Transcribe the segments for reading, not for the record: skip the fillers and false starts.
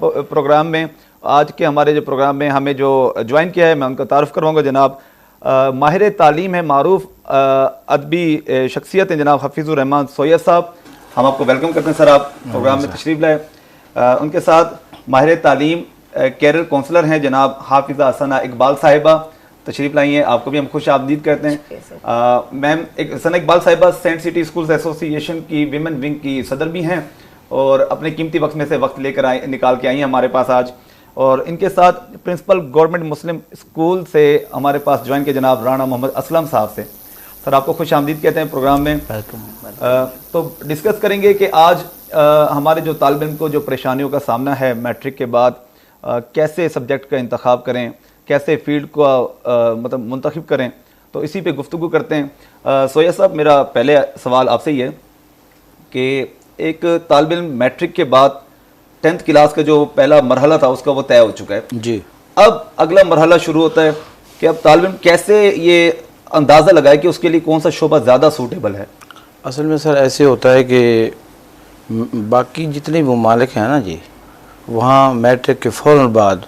Programme में। आज के हमारे जो प्रोग्राम में हमें जो ज्वाइन किया है, मैं उनका तारुफ करवाऊँगा। जनाब माहिर तालीम है, मारूफ अदबी शख्सियत हैं जनाब हफीज़ुर रहमान सैयद साहब। हम आपको वेलकम करते हैं सर, आप प्रोग्राम में तशरीफ़ लाए। उनके साथ माहिर तालीम कैरियर काउंसलर हैं जनाब हाफिज़ा हसना इकबाल साहिबा तशरीफ़ लाई हैं, आपको भी हम खुश आमदीद करते हैं। मैम हसना इकबाल साहिबा सेंट सिटी स्कूल्स एसोसिएशन की विमेन विंग की सदर भी हैं और अपने कीमती वक्त में से वक्त लेकर निकाल के आई हैं हमारे पास आज। और इनके साथ प्रिंसिपल गवर्नमेंट मुस्लिम स्कूल से हमारे पास ज्वाइन के जनाब राणा मोहम्मद असलम साहब से। सर आपको खुश आमदीद कहते हैं प्रोग्राम में। तो डिस्कस करेंगे कि आज हमारे जो तालिब इल्म को जो परेशानियों का सामना है मैट्रिक के बाद, कैसे सब्जेक्ट का इंतखाब करें, कैसे फील्ड को मतलब मुंतखब करें, तो इसी पे गुफ्तगू करते हैं। सैयद साहब, मेरा पहले सवाल आपसे ही है कि एक तालिब इल्म मैट्रिक के बाद 10th क्लास का जो पहला मरहला था उसका वो तय हो चुका है जी। अब अगला मरहला शुरू होता है कि अब तालिब इल्म कैसे ये अंदाज़ा लगाए कि उसके लिए कौन सा शोबा ज़्यादा सूटेबल है। असल में सर ऐसे होता है कि बाकी जितने ममालिक हैं ना जी, वहाँ मैट्रिक के फ़ौरन बाद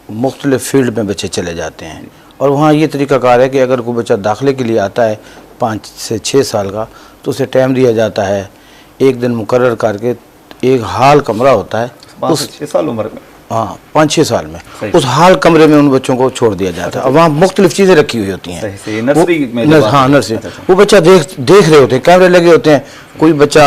मुख्तलिफ़ फील्ड में बच्चे चले जाते हैं। और वहाँ ये तरीक़ाकार है कि अगर कोई बच्चा दाखिले के लिए आता है 5 से 6 साल का, तो उसे टाइम दिया जाता है, एक दिन मुकर्रर करके एक हाल कमरा होता है 5 से 6 साल उम्र में, हाँ 5-6 साल में उस हाल कमरे में उन बच्चों को छोड़ दिया जाता है। और वहाँ मुख्तलिफ चीज़ें रखी हुई होती हैं, नर्सरी में हाँ नर्सरी। वो बच्चा देख रहे होते हैं, कैमरे लगे होते हैं। कोई बच्चा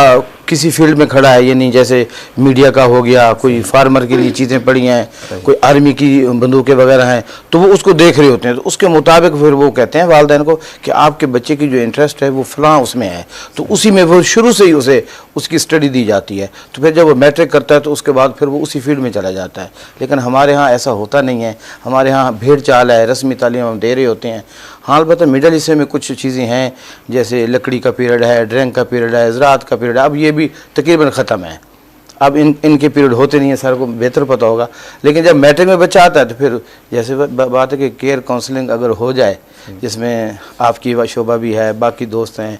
किसी फील्ड में खड़ा है, यानी जैसे मीडिया का हो गया, कोई फार्मर के लिए चीज़ें पड़ी हैं, कोई आर्मी की बंदूकें वगैरह हैं, तो वो उसको देख रहे होते हैं। तो उसके मुताबिक फिर वो कहते हैं वालिदैन को कि आपके बच्चे की जो इंटरेस्ट है वो फ़लाँ उसमें है, तो उसी में वो शुरू से ही उसे उसकी स्टडी दी जाती है। तो फिर जब वो मैट्रिक करता है तो उसके बाद फिर वो उसी फील्ड में चला जाता है। लेकिन हमारे यहाँ ऐसा होता नहीं है। हमारे यहाँ भेड़ चाल है, रस्मी तालीम हम दे रहे होते हैं। हाँ अलबत्ता मिडल हिस्से में कुछ चीज़ें हैं, जैसे लकड़ी का पीरियड है, ड्रैंक का पीरियड है, ज़राअत का पीरियड है, अब ये भी तकरीबन ख़त्म है। अब इनके पीरियड होते नहीं है, सर को बेहतर पता होगा। लेकिन जब मैट्रिक में बच्चा आता है तो फिर जैसे बात है कि केयर काउंसलिंग अगर हो जाए, जिसमें आपकी शोभा भी है, बाकी दोस्त हैं,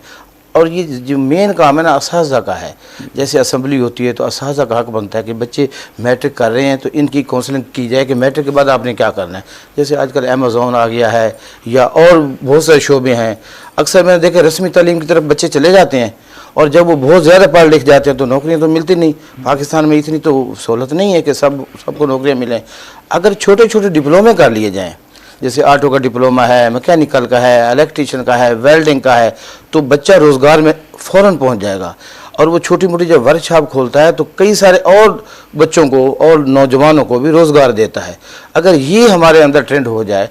और ये जो मेन काम है ना असाज़ा का है। जैसे असेंबली होती है तो असाज़ा का हक बनता है कि बच्चे मैट्रिक कर रहे हैं तो इनकी काउंसलिंग की जाए कि मैट्रिक के बाद आपने क्या करना है। जैसे आजकल अमेज़ॉन आ गया है या और बहुत सारे शोबे हैं। अक्सर मैंने देखा रस्मी तालीम की तरफ बच्चे चले जाते हैं और जब वो बहुत ज़्यादा पढ़ लिख जाते हैं तो नौकरियाँ तो मिलती नहीं। पाकिस्तान में इतनी तो सहूलत नहीं है कि सबको नौकरियाँ मिलें। अगर छोटे छोटे डिप्लोमे कर लिए जाएँ, जैसे ऑटो का डिप्लोमा है, मैकेनिकल का है, इलेक्ट्रीशियन का है, वेल्डिंग का है, तो बच्चा रोज़गार में फ़ौरन पहुंच जाएगा। और वो छोटी मोटी जब वर्कशॉप खोलता है तो कई सारे और बच्चों को और नौजवानों को भी रोज़गार देता है। अगर ये हमारे अंदर ट्रेंड हो जाए,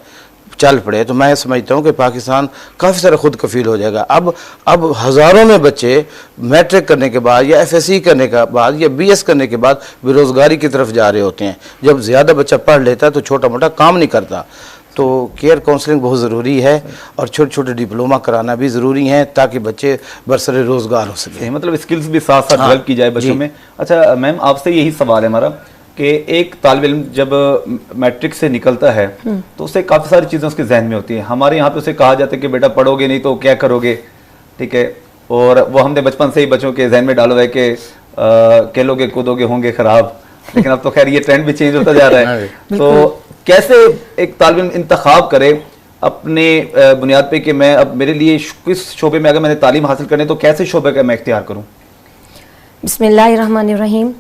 चल पड़े, तो मैं समझता हूँ कि पाकिस्तान काफ़ी सारा खुद कफील हो जाएगा। अब हज़ारों में बच्चे मैट्रिक करने के बाद या FSC करने के बाद या BS करने के बाद बेरोज़गारी की तरफ जा रहे होते हैं। जब ज़्यादा बच्चा पढ़ लेता है तो छोटा मोटा काम नहीं करता। तो केयर काउंसलिंग बहुत ज़रूरी है और छोटे छोटे डिप्लोमा कराना भी ज़रूरी है ताकि बच्चे बरसरे रोज़गार हो सके। मतलब स्किल्स भी साथ साथ डेवलप की जाए बच्चों में। अच्छा मैम, आपसे यही सवाल है हमारा कि एक तालिब इल्म जब मैट्रिक से निकलता है तो उससे काफ़ी सारी चीज़ें उसके जहन में होती हैं। हमारे यहाँ पे उसे कहा जाता है कि बेटा पढ़ोगे नहीं तो क्या करोगे, ठीक है। और वो हमने बचपन से ही बच्चों के जहन में डाला हुआ है कि खेलोगे कूदोगे होंगे ख़राब। लेकिन अब तो खैर ये ट्रेंड भी चेंज होता जा रहा है। तो कैसे एक तालिब इल्म इंतखाब करे अपने बुनियाद पे कि मैं अब मेरे लिए किस शोबे में अगर मैंने तालीम हासिल करनी तो कैसे शोबे का मैं इख्तियार करूँ। बिस्मिल्लाहिर्रहमानिर्रहीम।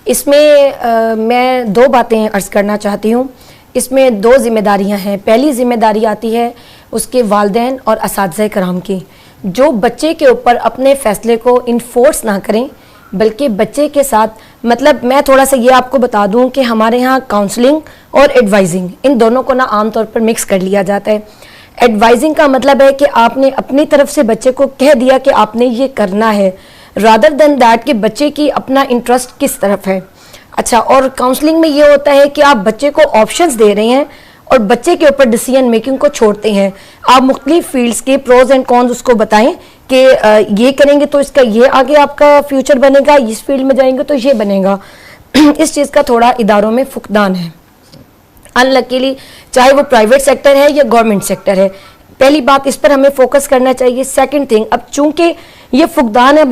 इसमें मैं 2 बातें अर्ज़ करना चाहती हूँ। इसमें 2 ज़िम्मेदारियाँ हैं। पहली ज़िम्मेदारी आती है उसके वालिदैन और असातिज़ा कराम की, जो बच्चे के ऊपर अपने फ़ैसले को इन्फोर्स ना करें, बल्कि बच्चे के साथ, मतलब मैं थोड़ा सा ये आपको बता दूं कि हमारे यहाँ काउंसलिंग और एडवाइजिंग इन दोनों को ना आम तौर पर मिक्स कर लिया जाता है। एडवाइजिंग का मतलब है कि आपने अपनी तरफ से बच्चे को कह दिया कि आपने ये करना है, रादर देन दैट कि बच्चे की अपना इंटरेस्ट किस तरफ है। अच्छा, और काउंसलिंग में ये होता है कि आप बच्चे को ऑप्शंस दे रहे हैं और बच्चे के ऊपर डिसीजन मेकिंग को छोड़ते हैं। आप मुख्तलिफ फील्ड्स के प्रोज एंड कॉन्स उसको बताएं कि ये करेंगे तो इसका ये आगे आपका फ्यूचर बनेगा, इस फील्ड में जाएंगे तो ये बनेगा। इस चीज़ का थोड़ा इदारों में फुकदान है अनलकीली, चाहे वो प्राइवेट सेक्टर है या गवर्नमेंट सेक्टर है। पहली बात इस पर हमें फोकस करना चाहिए। सेकंड थिंग, अब चूंकि ये फुकदान है,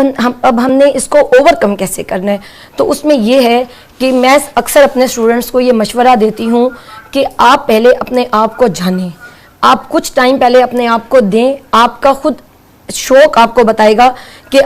अब हमने इसको ओवरकम कैसे करना है, तो उसमें ये है कि मैं अक्सर अपने स्टूडेंट्स को ये मशवरा देती हूँ कि आप पहले अपने आप को जानें, आप कुछ टाइम पहले अपने आप को दें, आपका खुद शौक आपको बताएगा कि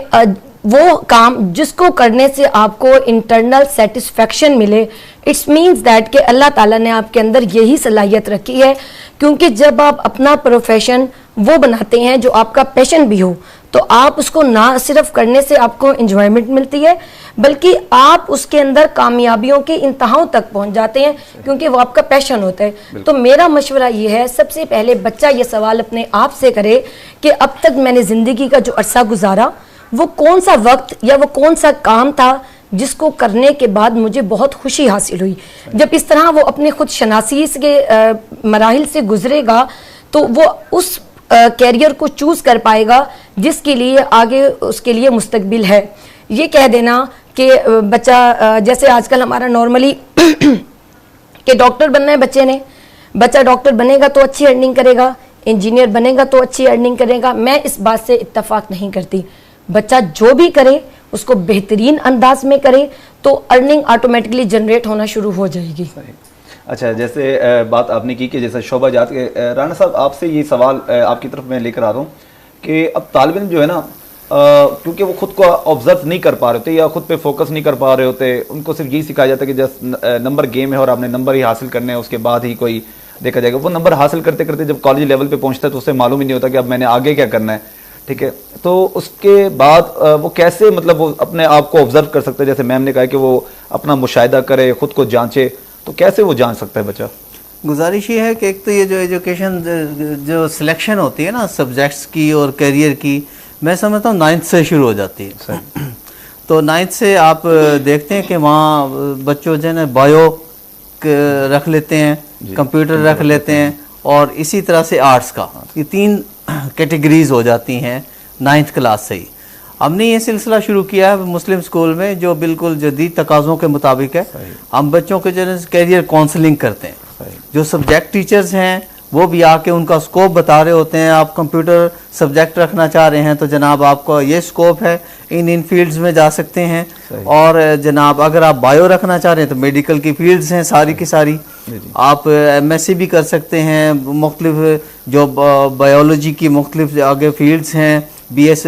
वो काम जिसको करने से आपको इंटरनल सेटिस्फेक्शन मिले, इट्स मीन्स दैट कि अल्लाह ताला ने आपके अंदर यही सलाहियत रखी है। क्योंकि जब आप अपना प्रोफेशन वो बनाते हैं जो आपका पैशन भी हो, तो आप उसको ना सिर्फ करने से आपको एंजॉयमेंट मिलती है, बल्कि आप उसके अंदर कामयाबियों के इंतहाओं तक पहुंच जाते हैं, क्योंकि वो आपका पैशन होता है। तो मेरा मशवरा ये है, सबसे पहले बच्चा ये सवाल अपने आप से करे कि अब तक मैंने ज़िंदगी का जो अरसा गुजारा, वो कौन सा वक्त या वो कौन सा काम था जिसको करने के बाद मुझे बहुत खुशी हासिल हुई। जब इस तरह वो अपने खुद शनासी के मराहिल से गुजरेगा, तो वो उस कैरियर को चूज कर पाएगा जिसके लिए आगे उसके लिए मुस्तकबिल है। ये कह देना कि बच्चा, जैसे आजकल हमारा नॉर्मली कि डॉक्टर बनना है बच्चे ने, बच्चा डॉक्टर बनेगा तो अच्छी अर्निंग करेगा, इंजीनियर बनेगा तो अच्छी अर्निंग करेगा। मैं इस बात से इत्तफाक नहीं करती। बच्चा जो भी करे उसको बेहतरीन अंदाज में करे तो अर्निंग ऑटोमेटिकली जनरेट होना शुरू हो जाएगी। अच्छा, जैसे बात आपने की कि जैसे शोभा जात के, राना साहब आपसे ये सवाल आपकी तरफ मैं लेकर आ रहा हूँ कि अब तालिब इल्म जो है ना, क्योंकि वो खुद को ऑब्जर्व नहीं कर पा रहे होते या खुद पे फोकस नहीं कर पा रहे होते, उनको सिर्फ यही सिखाया जाता है कि जस्ट नंबर गेम है और आपने नंबर ही हासिल करने हैं, उसके बाद ही कोई देखा जाएगा। वो नंबर हासिल करते करते जब कॉलेज लेवल पे पहुंचता है तो उसे मालूम ही नहीं होता कि अब मैंने आगे क्या करना है। ठीक है, तो उसके बाद वो कैसे, मतलब वो अपने आप को ऑब्जर्व कर सकता है, जैसे मैम ने कहा कि वो अपना मुशाहिदा करे, खुद को जांचे, तो कैसे वो जान सकता है बच्चा? गुजारिश ये है कि एक तो ये जो एजुकेशन जो सिलेक्शन होती है ना सब्जेक्ट्स की और करियर की, मैं समझता हूँ 9th से शुरू हो जाती है। तो 9th से आप देखते हैं कि वहाँ बच्चों जो है ना बायो रख लेते हैं, कंप्यूटर रख लेते हैं, और इसी तरह से आर्ट्स का, ये 3 कैटेगरीज हो जाती हैं 9th क्लास से ही। हमने ये सिलसिला शुरू किया है मुस्लिम स्कूल में जो बिल्कुल जदीद तकाज़ों के मुताबिक है। हम बच्चों के जो कैरियर काउंसलिंग करते हैं, जो सब्जेक्ट टीचर्स हैं वो भी आके उनका स्कोप बता रहे होते हैं। आप कंप्यूटर सब्जेक्ट रखना चाह रहे हैं तो जनाब आपका ये स्कोप है, इन फील्ड्स में जा सकते हैं। और जनाब अगर आप बायो रखना चाह रहे हैं तो मेडिकल की फील्ड्स हैं सारी की सारी, आप MSc भी कर सकते हैं, मुख्तलिफ जो बायोलॉजी की मुख्तलिफ आगे फील्ड्स हैं, BS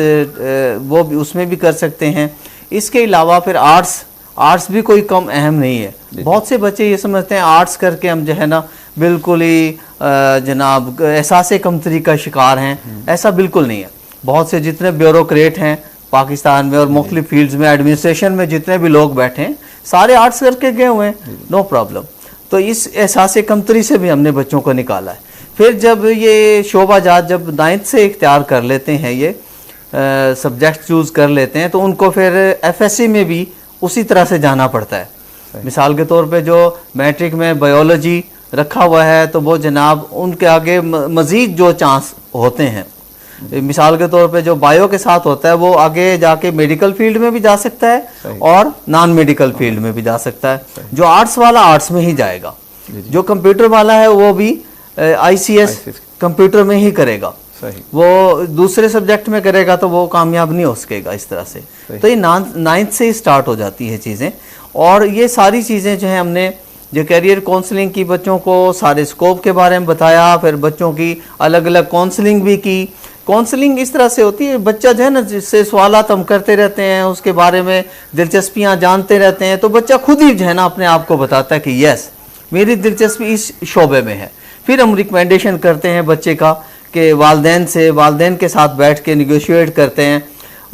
वो भी उसमें भी कर सकते हैं। इसके अलावा फिर आर्ट्स भी कोई कम अहम नहीं है। बहुत से बच्चे ये समझते हैं आर्ट्स करके हम जो है ना बिल्कुल ही जनाब एहसास कमतरी का शिकार हैं। ऐसा बिल्कुल नहीं है। बहुत से जितने ब्यूरोक्रेट हैं पाकिस्तान में और मुख्तलिफ फील्ड्स में, एडमिनिस्ट्रेशन में जितने भी लोग बैठे हैं, सारे आर्ट्स करके गए हुए हैं, नो प्रॉब्लम। तो इस एहसास कमतरी से भी हमने बच्चों को निकाला है। फिर जब ये शोबा जात जब 9th से इख्तियार कर लेते हैं, ये सब्जेक्ट चूज़ कर लेते हैं, तो उनको फिर FSC में भी उसी तरह से जाना पड़ता है। मिसाल के तौर पे जो मैट्रिक में बायोलॉजी रखा हुआ है तो वो जनाब उनके आगे मज़ीद जो चांस होते हैं, मिसाल के तौर पे जो बायो के साथ होता है वो आगे जाके मेडिकल फील्ड में भी जा सकता है और नॉन मेडिकल फील्ड में भी जा सकता है। जो आर्ट्स वाला आर्ट्स में ही जाएगा, जो कंप्यूटर वाला है वो भी ICS कंप्यूटर में ही करेगा। वो दूसरे सब्जेक्ट में करेगा तो वो कामयाब नहीं हो सकेगा इस तरह से। तो ये 9th से ही स्टार्ट हो जाती है चीज़ें। और ये सारी चीज़ें जो है हमने जो कैरियर काउंसलिंग की, बच्चों को सारे स्कोप के बारे में बताया, फिर बच्चों की अलग अलग काउंसलिंग भी की। काउंसलिंग इस तरह से होती है, बच्चा जो है ना जिससे सवालात हम करते रहते हैं, उसके बारे में दिलचस्पियाँ जानते रहते हैं, तो बच्चा खुद ही जो है ना अपने आप को बताता है कि यस मेरी दिलचस्पी इस शोबे में है। फिर हम रिकमेंडेशन करते हैं बच्चे का कि वालदैन के साथ बैठ के निगोशिएट करते हैं,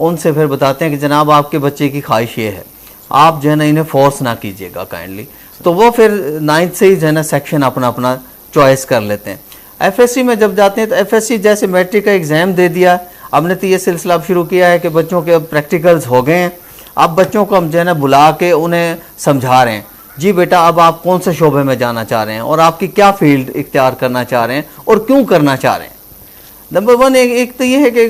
उनसे फिर बताते हैं कि जनाब आपके बच्चे की ख्वाहिश ये है, आप जो है ना इन्हें फोर्स ना कीजिएगा काइंडली। तो वो फिर 9th से ही जो है ना सेक्शन अपना अपना चॉइस कर लेते हैं। FSC में जब जाते हैं तो FSC जैसे मैट्रिक का एग्ज़ाम दे दिया, हमने तो ये सिलसिला अब शुरू किया है कि बच्चों के अब प्रैक्टिकल्स हो गए हैं। अब बच्चों को हम जो है ना बुला के उन्हें समझा रहे हैं, जी बेटा अब आप कौन से शोबे में जाना चाह रहे हैं और आपकी क्या फील्ड इख्तियार करना चाह रहे हैं और क्यों करना चाह रहे हैं। नंबर 1 एक तो ये है कि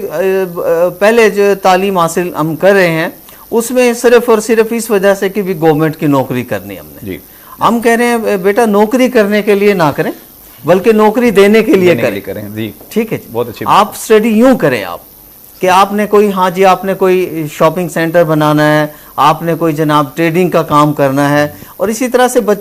पहले जो तालीम हासिल हम कर रहे हैं उसमें सिर्फ और सिर्फ इस वजह से कि भी गवर्नमेंट की नौकरी करनी हमने जी। हम कह रहे हैं बेटा नौकरी करने के लिए ना करें बल्कि नौकरी देने के लिए करें जी। ठीक है, बहुत अच्छी। आप स्टडी यूं करें आप कि आपने कोई, हाँ जी आपने कोई शॉपिंग सेंटर बनाना है, आपने कोई जनाब ट्रेडिंग का काम करना है, और इसी तरह से बच्चों